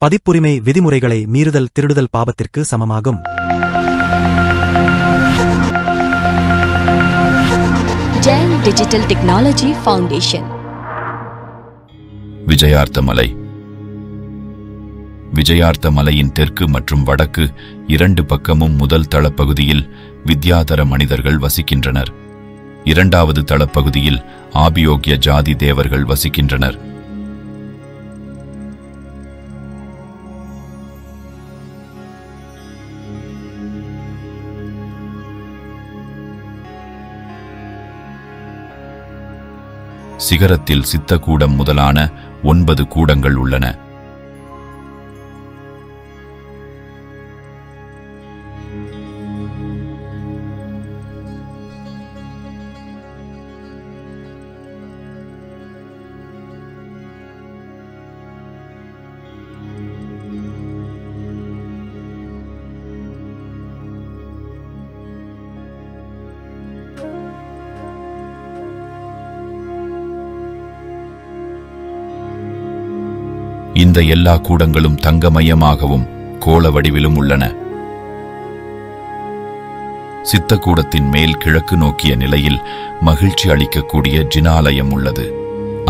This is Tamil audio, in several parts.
பதிப்புரிமை விதிமுறைகளை மீறுதல் திருடுதல் பாவத்திற்கு சமமாகும். Jain digital technology foundation. Vijayardha மலை. விஜயார்த்த மலையின் தெற்கு மற்றும் வடக்கு இரண்டு பக்கமும் முதல் தளப்பகுதியில் வித்யாதர மனிதர்கள் வசிக்கின்றனர். இரண்டாவது தளப்பகுதியில் ஆபியோக்ய ஜாதி தேவர்கள் வசிக்கின்றனர். சிகரத்தில் சித்த கூடம் முதலான 9 கூடங்கள் உள்ளன. இந்த எல்லா கூடங்களும் தங்கமயமாகவும் கோள வடிவிலும் உள்ளன. சித்தக்கூடத்தின் மேல் கிழக்கு நோக்கிய நிலையில் மகிழ்ச்சி அளிக்கக்கூடிய ஜினாலயம் உள்ளது.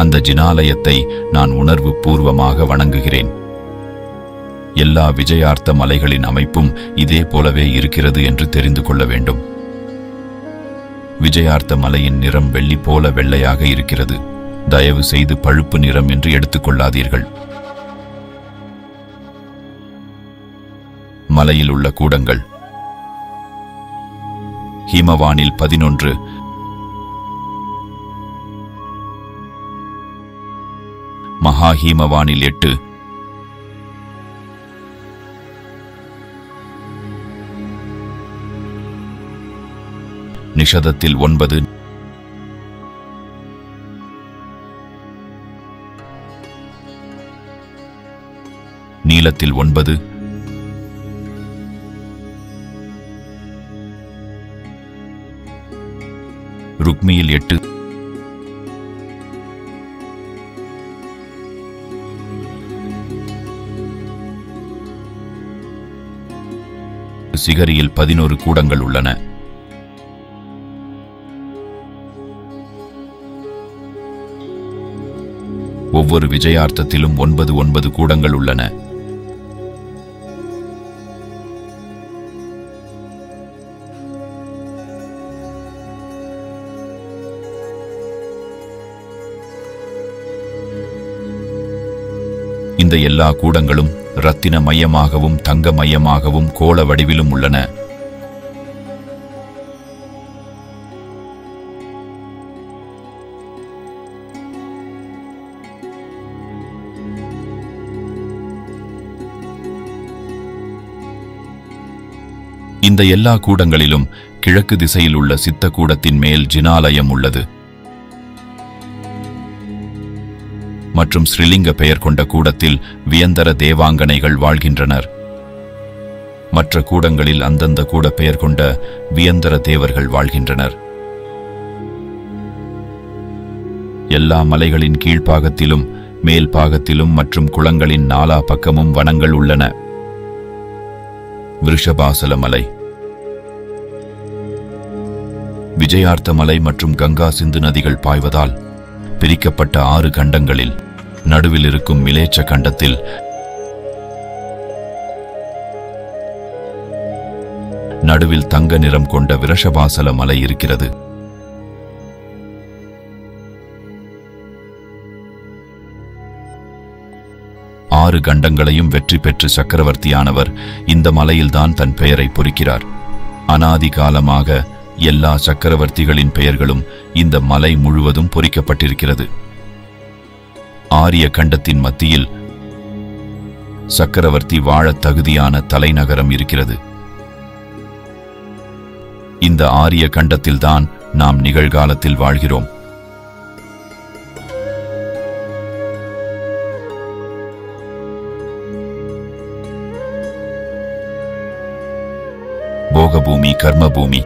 அந்த ஜினாலயத்தை நான் உணர்வு பூர்வமாக வணங்குகிறேன். எல்லா விஜயார்த்த மலைகளின் அமைப்பும் இதே போலவே இருக்கிறது என்று தெரிந்து கொள்ள வேண்டும். விஜயார்த்த மலையின் நிறம் வெள்ளி போல வெள்ளையாக இருக்கிறது. தயவு செய்து பழுப்பு நிறம் என்று எடுத்துக்கொள்ளாதீர்கள். மலையில் உள்ள கூடங்கள்: ஹீமவானில் 11, மகா ஹீமவானில் 8, நிஷதத்தில் 9, நீலத்தில் 9, ருக்மியில் 8, சிகரியில் 11 கூடங்கள் உள்ளன. ஒவ்வொரு விஜயார்த்தத்திலும் 9 கூடங்கள் உள்ளன. இந்த எல்லா கூடங்களும் இரத்தின மையமாகவும் தங்க மையமாகவும் கோள வடிவிலும் உள்ளன. இந்த எல்லா கூடங்களிலும் கிழக்கு திசையில் உள்ள சித்த கூடத்தின் மேல் ஜினாலயம் உள்ளது. மற்றும் ஸ்ரீலிங்க பெயர் கொண்ட கூடத்தில் வியந்தர தேவாங்கனைகள் வாழ்கின்றனர். மற்ற கூடங்களில் அந்தந்த கூட பெயர் கொண்ட வியந்தர தேவர்கள் வாழ்கின்றனர். எல்லா மலைகளின் கீழ்ப்பாகத்திலும் மேல் பாகத்திலும் மற்றும் குளங்களின் நாலா பக்கமும் வனங்கள் உள்ளன. விருஷபாசல மலை. விஜயார்த்த மலை மற்றும் கங்கா சிந்து நதிகள் பாய்வதால் பிரிக்கப்பட்ட 6 கண்டங்களில் நடுவில் இருக்கும் மிலேச்ச கண்டத்தில் நடுவில் தங்க நிறம் கொண்ட விருஷபாசல மலை இருக்கிறது. ஆறு கண்டங்களையும் வெற்றி பெற்று சக்கரவர்த்தியானவர் இந்த மலையில்தான் தன் பெயரை பொறிக்கிறார். அனாதி காலமாக எல்லா சக்கரவர்த்திகளின் பெயர்களும் இந்த மலை முழுவதும் பொறிக்கப்பட்டிருக்கிறது. ஆரிய கண்டத்தின் மத்தியில் சக்கரவர்த்தி வாழத் தகுதியான தலைநகரம் இருக்கிறது. இந்த ஆரிய கண்டத்தில்தான் நாம் நிகழ்காலத்தில் வாழ்கிறோம். போகபூமி, கர்மபூமி,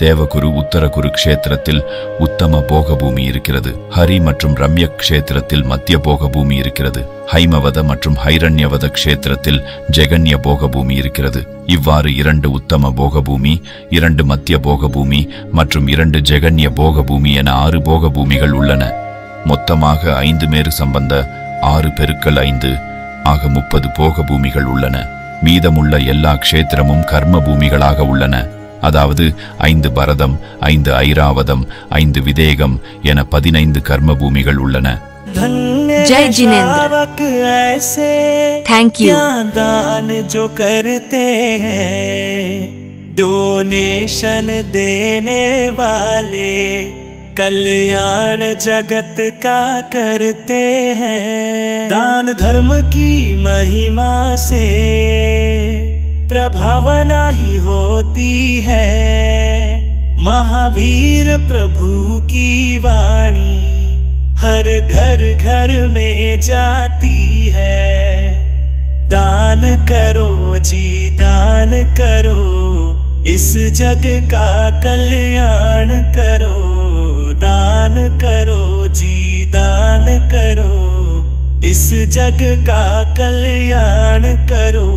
தேவகுரு உத்தரகுரு க்ஷேத்திரத்தில் உத்தம போக பூமி இருக்கிறது. ஹரி மற்றும் ரம்ய க்ஷேத்திரத்தில் மத்திய போக பூமி இருக்கிறது. ஹைமவத மற்றும் ஹைரண்யவத க்ஷேத்திரத்தில் ஜெகன்ய போக பூமி இருக்கிறது. இவ்வாறு 2 உத்தம போக பூமி, 2 மத்திய போக பூமி மற்றும் 2 ஜெகன்ய போக பூமி என 6 போக பூமிகள் உள்ளன. மொத்தமாக 5 மேரு சம்பந்த 6 பெருக்கல் 5 ஆக 30 போக பூமிகள் உள்ளன. மீதமுள்ள எல்லா க்ஷேத்திரமும் கர்ம பூமிகளாக உள்ளன. அதாவது 5 பரதம், 5 ஐராவதம், 5 விதேகம் என 15 கர்ம பூமிகள் உள்ளன. जय जिनेंद्र, थैंक यू। दान जो करते हैं, डोनेशन देने वाले कल्याण जगत का करते हैं। दान धर्म की महिमा से प्रभावना ही होती है। महावीर प्रभु की वाणी हर घर घर में जाती है। दान करो जी दान करो, इस जग का कल्याण करो। दान करो जी दान करो, इस जग का कल्याण करो।